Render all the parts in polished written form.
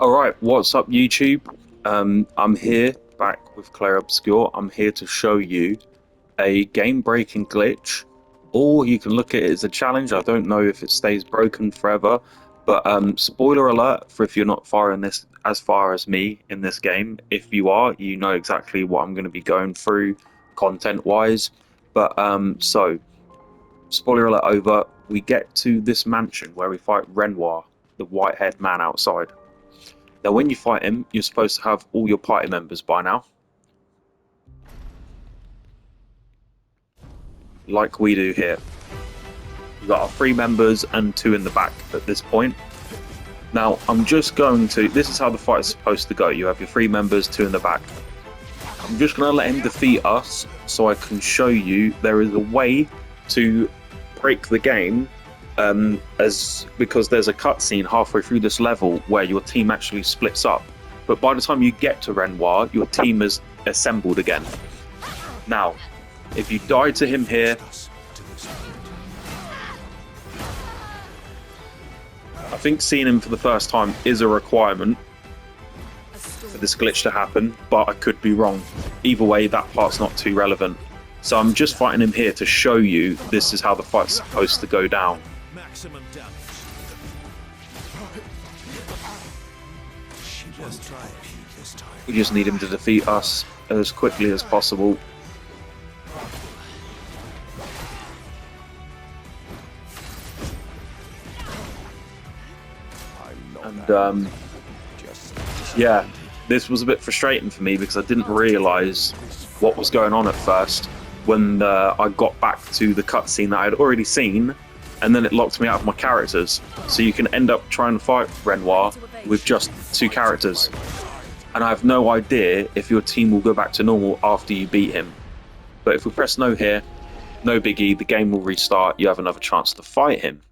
Alright, what's up YouTube? I'm here back with Clair Obscur. I'm here to show you a game-breaking glitch, or you can look at it as a challenge. I don't know if it stays broken forever, but spoiler alert for if you're not far in this as far as me in this game. If you are, you know exactly what I'm going to be going through content-wise. But so spoiler alert over. We get to this mansion where we fight Renoir, the white-haired man outside. Now, when you fight him, you're supposed to have all your party members by now, like we do here. We've got our 3 members and 2 in the back at this point. Now, I'm just going to... This is how the fight is supposed to go. You have your 3 members, 2 in the back. I'm just going to let him defeat us so I can show you there is a way to break the game because there's a cutscene halfway through this level where your team actually splits up. But by the time you get to Renoir, your team is assembled again. Now, if you die to him here, I think seeing him for the first time is a requirement for this glitch to happen, but I could be wrong. Either way, that part's not too relevant. So I'm just fighting him here to show you this is how the fight's supposed to go down. Maximum damage. Let's try it this time. We just need him to defeat us as quickly as possible. And yeah, this was a bit frustrating for me because I didn't realise what was going on at first when I got back to the cutscene that I had already seen, and then it locked me out of my characters. So you can end up trying to fight Renoir with just 2 characters. And I have no idea if your team will go back to normal after you beat him. But if we press no here, no biggie, the game will restart, you have another chance to fight him.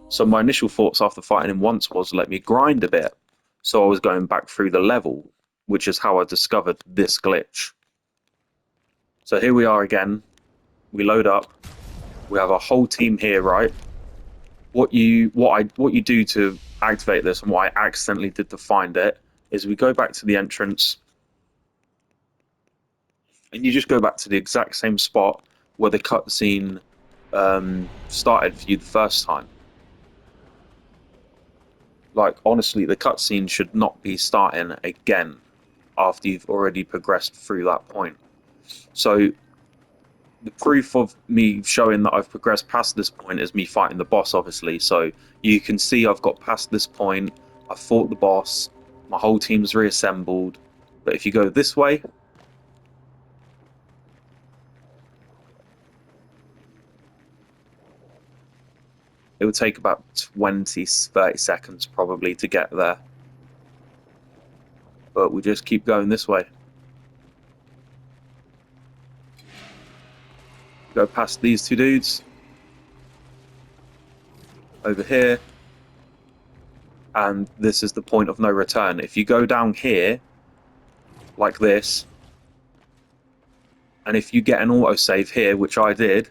So my initial thoughts after fighting him once was let me grind a bit. So I was going back through the level, which is how I discovered this glitch. So here we are again. We load up. We have a whole team here, right? What you do to activate this, and what I accidentally did to find it, is we go back to the entrance, and you just go back to the exact same spot where the cutscene started for you the first time. Like, honestly, the cutscene should not be starting again after you've already progressed through that point. So the proof of me showing that I've progressed past this point is me fighting the boss, obviously. So you can see I've got past this point, I fought the boss, my whole team's reassembled. But if you go this way, it would take about 20-30 seconds probably to get there. But we just keep going this way. Go past these 2 dudes over here, and this is the point of no return. If you go down here like this, and if you get an autosave here, which I did,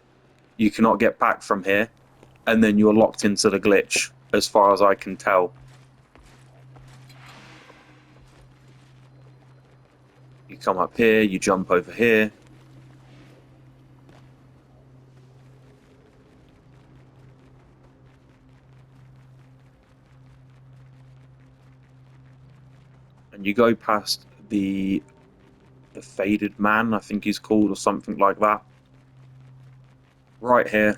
you cannot get back from here, and then you're locked into the glitch as far as I can tell. You come up here, you jump over here. And you go past the faded man, I think he's called, or something like that. Right here.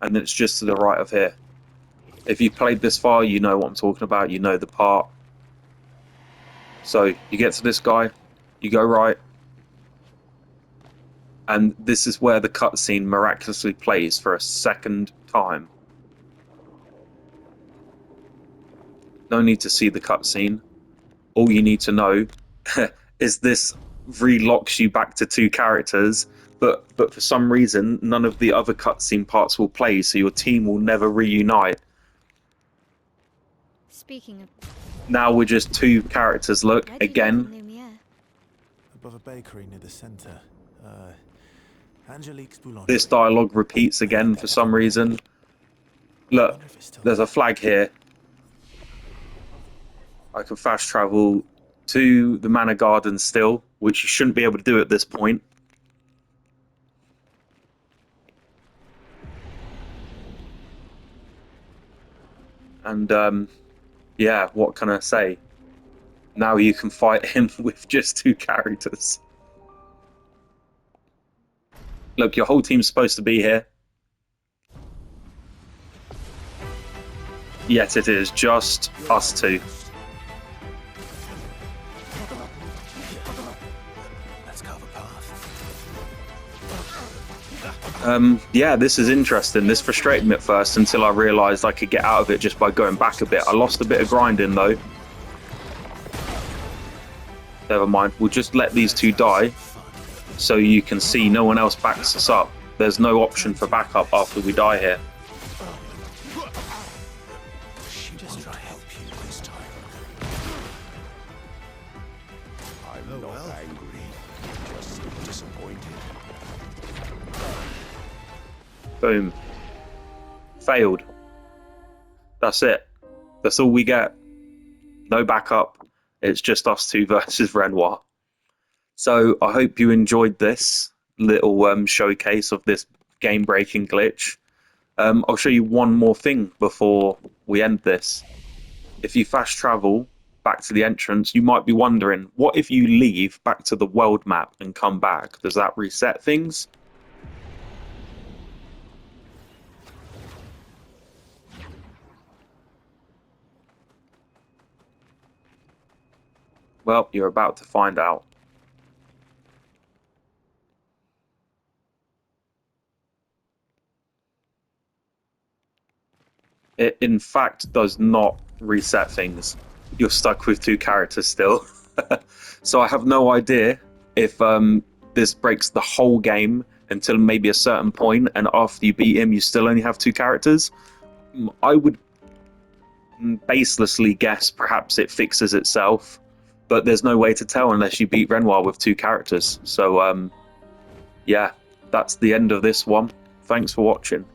And then it's just to the right of here. If you've played this far, you know what I'm talking about. You know the part. So you get to this guy, you go right. And this is where the cutscene miraculously plays for a second time. No need to see the cutscene. All you need to know is this relocks you back to 2 characters, but for some reason none of the other cutscene parts will play, so your team will never reunite. Speaking of, Now we're just 2 characters. Look again. Above a bakery near the center. Angelique's Boulangerie. This dialogue repeats again for some reason. Look, there's a flag here. I can fast travel to the Manor Garden still, which you shouldn't be able to do at this point. And yeah, what can I say? Now you can fight him with just 2 characters. Look, your whole team's supposed to be here. Yet it is just us 2. Let's carve a path. Yeah, this is interesting. This frustrated me at first until I realised I could get out of it just by going back a bit. I lost a bit of grinding though. Never mind, we'll just let these 2 die so you can see no one else backs us up. There's no option for backup after we die here. Just try help you this time. I'm not angry, just disappointed. Boom. Failed. That's it. That's all we get. No backup. It's just us 2 versus Renoir. So I hope you enjoyed this little showcase of this game-breaking glitch. I'll show you one more thing before we end this. If you fast travel back to the entrance, you might be wondering, what if you leave back to the world map and come back? Does that reset things? Well, you're about to find out. It, in fact, does not reset things. You're stuck with 2 characters still. So I have no idea if this breaks the whole game until maybe a certain point, and after you beat him, you still only have 2 characters. I would baselessly guess perhaps it fixes itself, but there's no way to tell unless you beat Renoir with 2 characters. So, yeah, that's the end of this one. Thanks for watching.